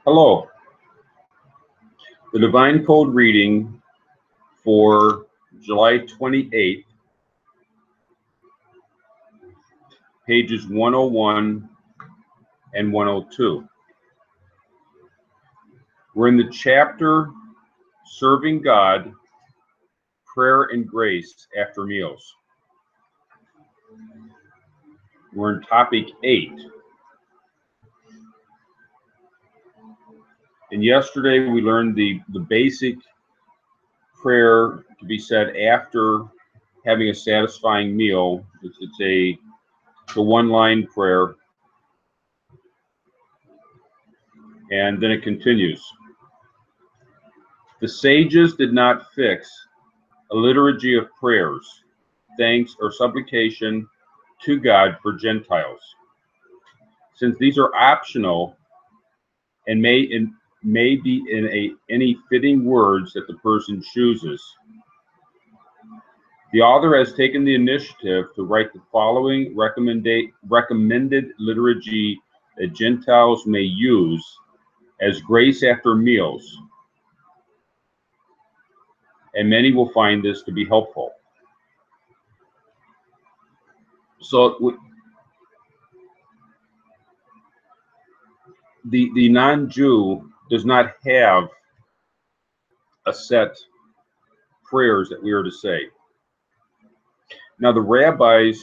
Hello. The Divine Code reading for July 28th, pages 101 and 102. We're in the chapter Serving God, Prayer and Grace After Meals. We're in topic 8. And yesterday we learned the basic prayer to be said after having a satisfying meal. It's a one-line prayer. And then it continues. The sages did not fix a liturgy of prayers, thanks, or supplication to God for Gentiles, since these are optional and may be in any fitting words that the person chooses. The author has taken the initiative to write the following recommended liturgy that Gentiles may use as grace after meals, and many will find this to be helpful. So the non-Jew does not have a set prayers that we are to say. Now the rabbis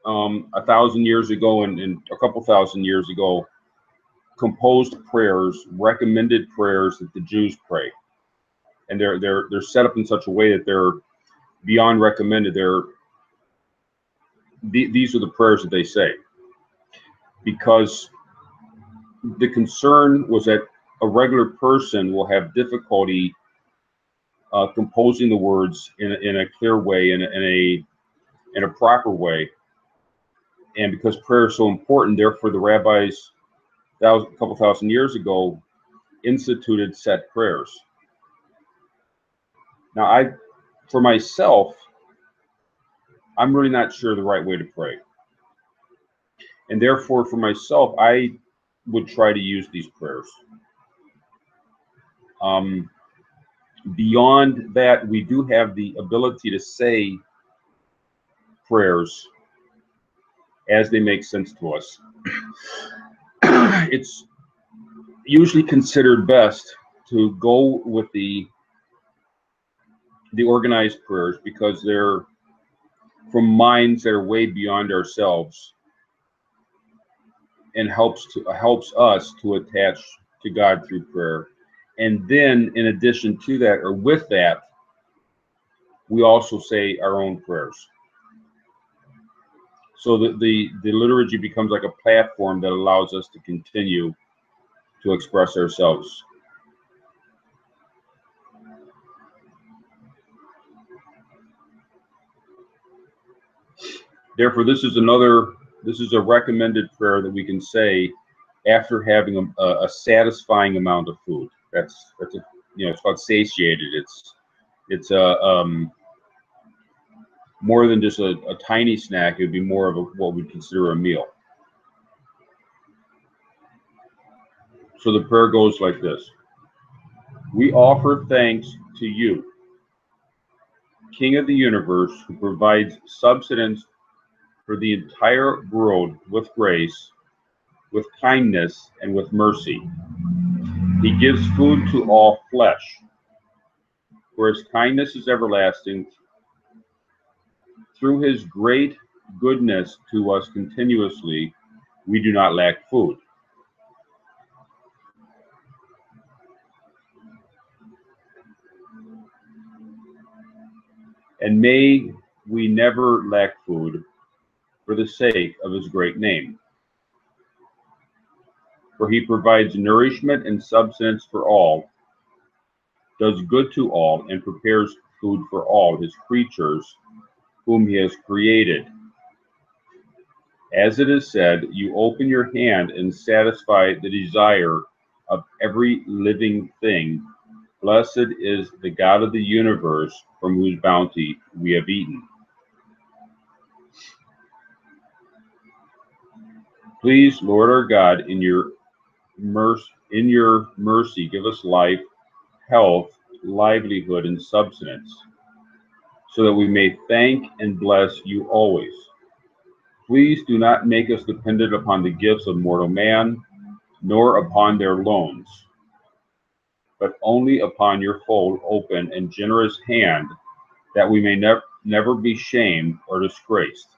1,000 years ago and a couple thousand years ago composed prayers, recommended prayers that the Jews pray, and they're set up in such a way that they're beyond recommended. These are the prayers that they say, because the concern was that a regular person will have difficulty composing the words in a clear way, in a proper way, and because prayer is so important, therefore the rabbis a couple thousand years ago instituted set prayers. Now, for myself, I'm really not sure the right way to pray, and therefore for myself, I would try to use these prayers. Beyond that, we do have the ability to say prayers as they make sense to us. It's usually considered best to go with the organized prayers, because they're from minds that are way beyond ourselves, and helps us to attach to God through prayer. And then in addition to that, or with that, we also say our own prayers. So that the liturgy becomes like a platform that allows us to continue to express ourselves. Therefore, this is a recommended prayer that we can say after having a satisfying amount of food. That's it's called satiated. It's more than just a tiny snack. It would be more of what we'd consider a meal. So the prayer goes like this. We offer thanks to you, King of the universe, who provides subsistence for the entire world with grace, with kindness, and with mercy. He gives food to all flesh, for his kindness is everlasting. Through his great goodness to us continuously, we do not lack food. And may we never lack food for the sake of his great name. For he provides nourishment and substance for all, does good to all, and prepares food for all his creatures whom he has created. As it is said, you open your hand and satisfy the desire of every living thing. Blessed is the God of the universe, from whose bounty we have eaten. Please, Lord our God, in your mercy, give us life, health, livelihood, and substance, so that we may thank and bless you always. Please do not make us dependent upon the gifts of mortal man, nor upon their loans, but only upon your full, open, and generous hand, that we may never be shamed or disgraced.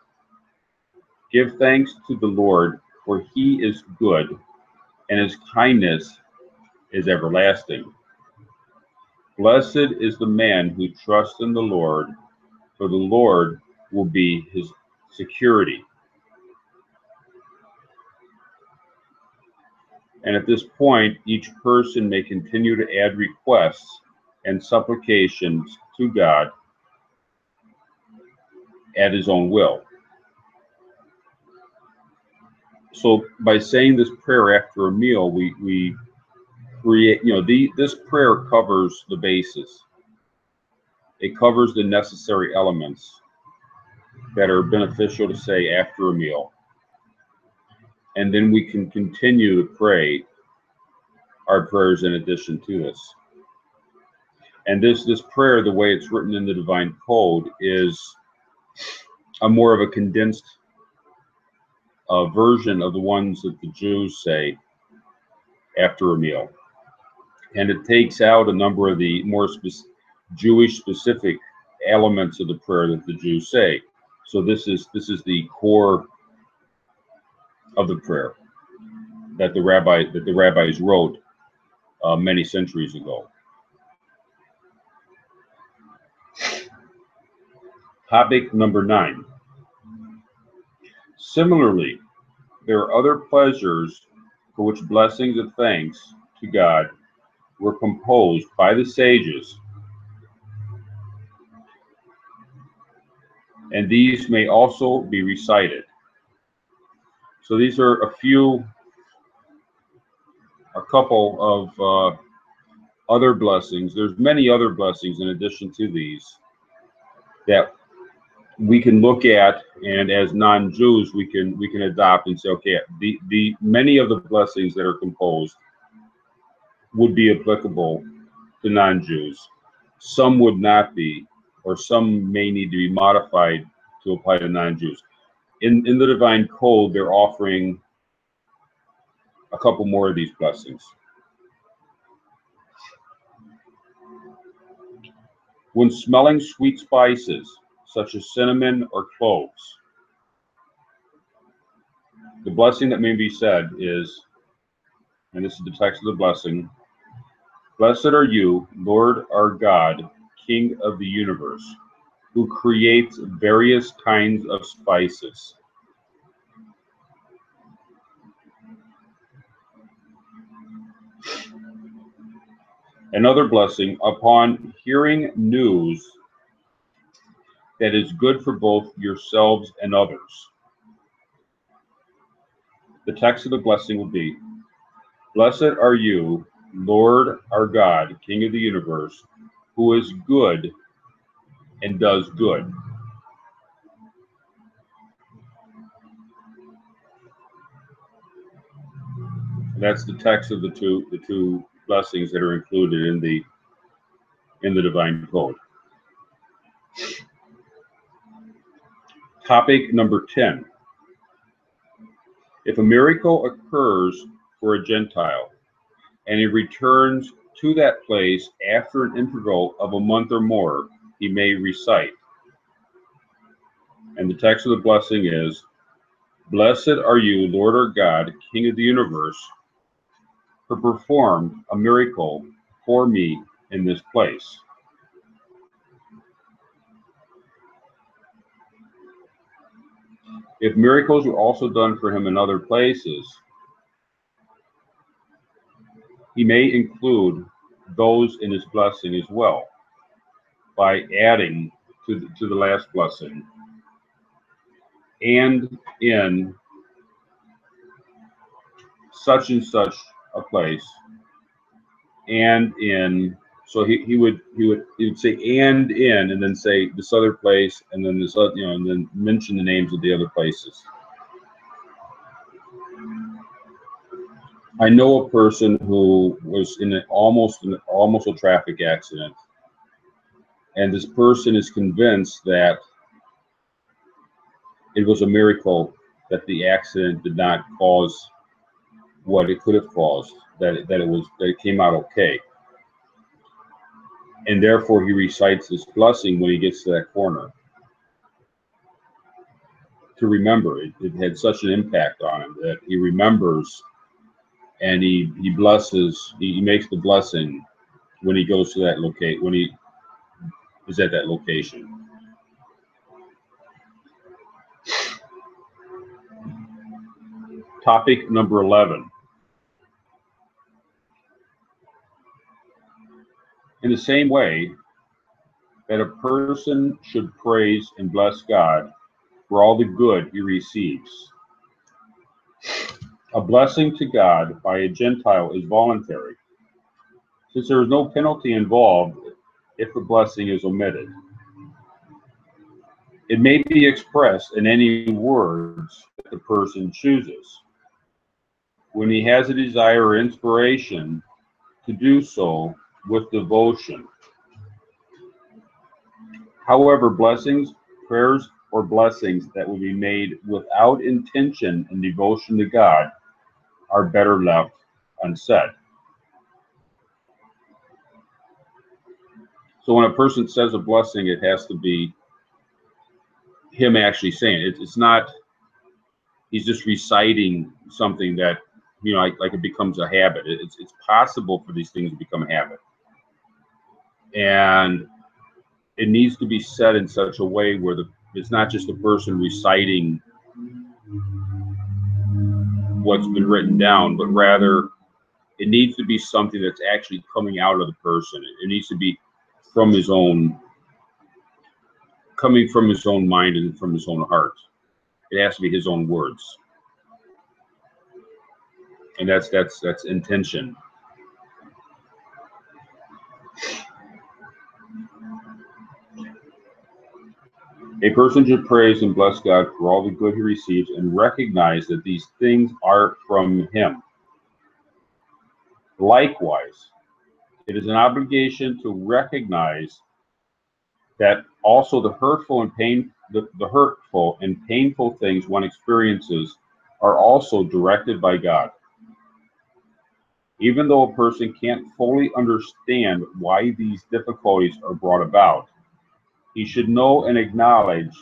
Give thanks to the Lord, for he is good, and his kindness is everlasting. Blessed is the man who trusts in the Lord, for the Lord will be his security. And at this point, each person may continue to add requests and supplications to God at his own will. So by saying this prayer after a meal, we create, this prayer covers the bases. It covers the necessary elements that are beneficial to say after a meal. And then we can continue to pray our prayers in addition to this. And this prayer, the way it's written in the Divine Code, is a more of a condensed version of the ones that the Jews say after a meal. And it takes out a number of the more Jewish specific elements of the prayer that the Jews say. So this is the core of the prayer that the rabbis wrote many centuries ago. Topic number 9. Similarly, there are other pleasures for which blessings of thanks to God were composed by the sages, and these may also be recited. So these are a couple of other blessings. There's many other blessings in addition to these that we can look at, and as non-Jews we can adopt and say, okay, the many of the blessings that are composed would be applicable to non-Jews. Some would not be, or some may need to be modified to apply to non-Jews. In the Divine Code, they're offering a couple more of these blessings. When smelling sweet spices, such as cinnamon or cloves, the blessing that may be said is, and this is the text of the blessing: Blessed are you, Lord our God, King of the universe, who creates various kinds of spices. Another blessing: upon hearing news that is good for both yourselves and others. The text of the blessing will be, Blessed are you, Lord our God, King of the universe, who is good and does good. And that's the text of the two blessings that are included in the Divine Code. Topic number 10. If a miracle occurs for a Gentile and he returns to that place after an interval of a month or more, he may recite. And the text of the blessing is, Blessed are you, Lord our God, King of the universe, who performed a miracle for me in this place. If miracles were also done for him in other places, he may include those in his blessing as well, by adding to the last blessing, and in such and such a place, and in, so he would say and in, and then say this other place, and then this other, and then mention the names of the other places. I know a person who was in almost a traffic accident, and this person is convinced that it was a miracle that the accident did not cause what it could have caused, that it came out okay, and therefore he recites this blessing when he gets to that corner to remember. It had such an impact on him that he remembers, and he blesses. He makes the blessing when he goes to that when he is at that location. Topic number 11. In the same way that a person should praise and bless God for all the good he receives, a blessing to God by a Gentile is voluntary, since there is no penalty involved if the blessing is omitted. It may be expressed in any words that the person chooses, when he has a desire or inspiration to do so with devotion. However, blessings, prayers, or blessings that will be made without intention and devotion to God are better left unsaid. So when a person says a blessing, it has to be him actually saying it. It's not he's just reciting something that, like it becomes a habit. It's possible for these things to become a habit. And it needs to be said in such a way where it's not just a person reciting what's been written down, but rather it needs to be something that's actually coming out of the person. It needs to be coming from his own mind and from his own heart. It has to be his own words. And that's intention. A person should praise and bless God for all the good he receives and recognize that these things are from him. Likewise, it is an obligation to recognize that also the hurtful and painful things one experiences are also directed by God. Even though a person can't fully understand why these difficulties are brought about, he should know and acknowledge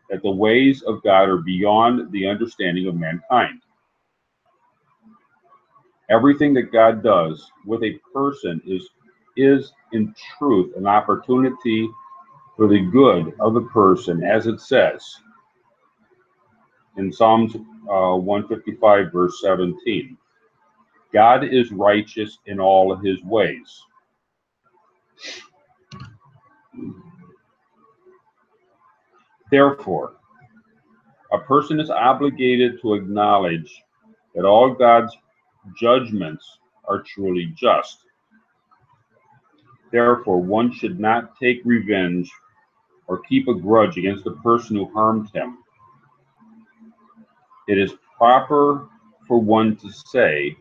that the ways of God are beyond the understanding of mankind. Everything that God does with a person is in truth an opportunity for the good of the person, as it says in Psalms 155, verse 17. God is righteous in all of his ways. Therefore, a person is obligated to acknowledge that all God's judgments are truly just. Therefore, one should not take revenge or keep a grudge against the person who harmed him. It is proper for one to say,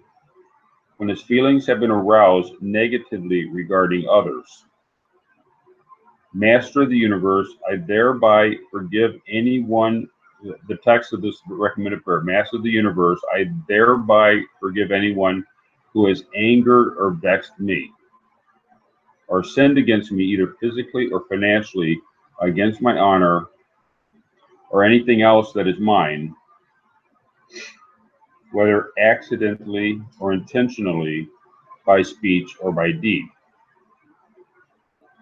when his feelings have been aroused negatively regarding others, Master of the universe, I thereby forgive anyone. The text of this recommended prayer, Master of the universe, I thereby forgive anyone who has angered or vexed me, or sinned against me either physically or financially, against my honor, or anything else that is mine, whether accidentally or intentionally, by speech or by deed.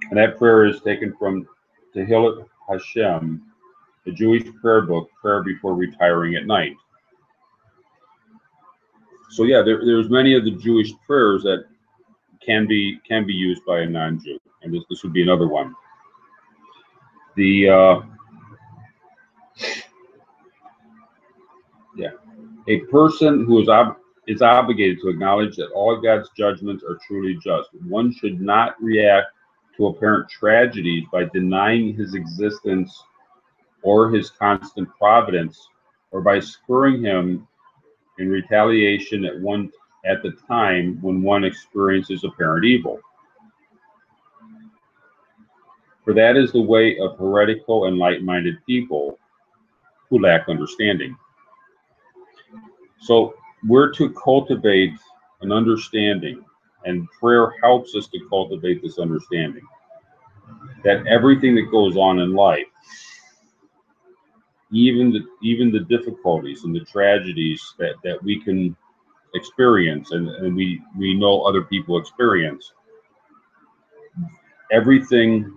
And that prayer is taken from Tehillat Hashem, the Jewish prayer book, prayer before retiring at night. So yeah, there's many of the Jewish prayers that can be used by a non-Jew, and this would be another one. A person who is obligated to acknowledge that all God's judgments are truly just. One should not react to apparent tragedies by denying his existence or his constant providence, or by spurring him in retaliation at at the time when one experiences apparent evil. For that is the way of heretical and light-minded people who lack understanding. So we're to cultivate an understanding, and prayer helps us to cultivate this understanding that everything that goes on in life, even the difficulties and the tragedies that we can experience and we know other people experience, everything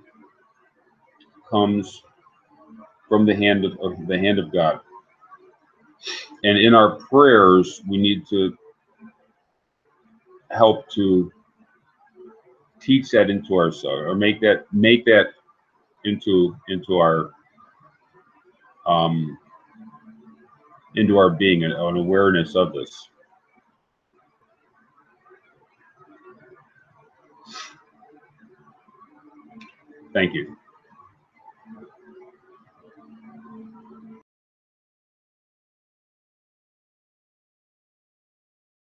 comes from the hand of God. And in our prayers, we need to help to teach that into ourselves, or make that into our being, an awareness of this. Thank you.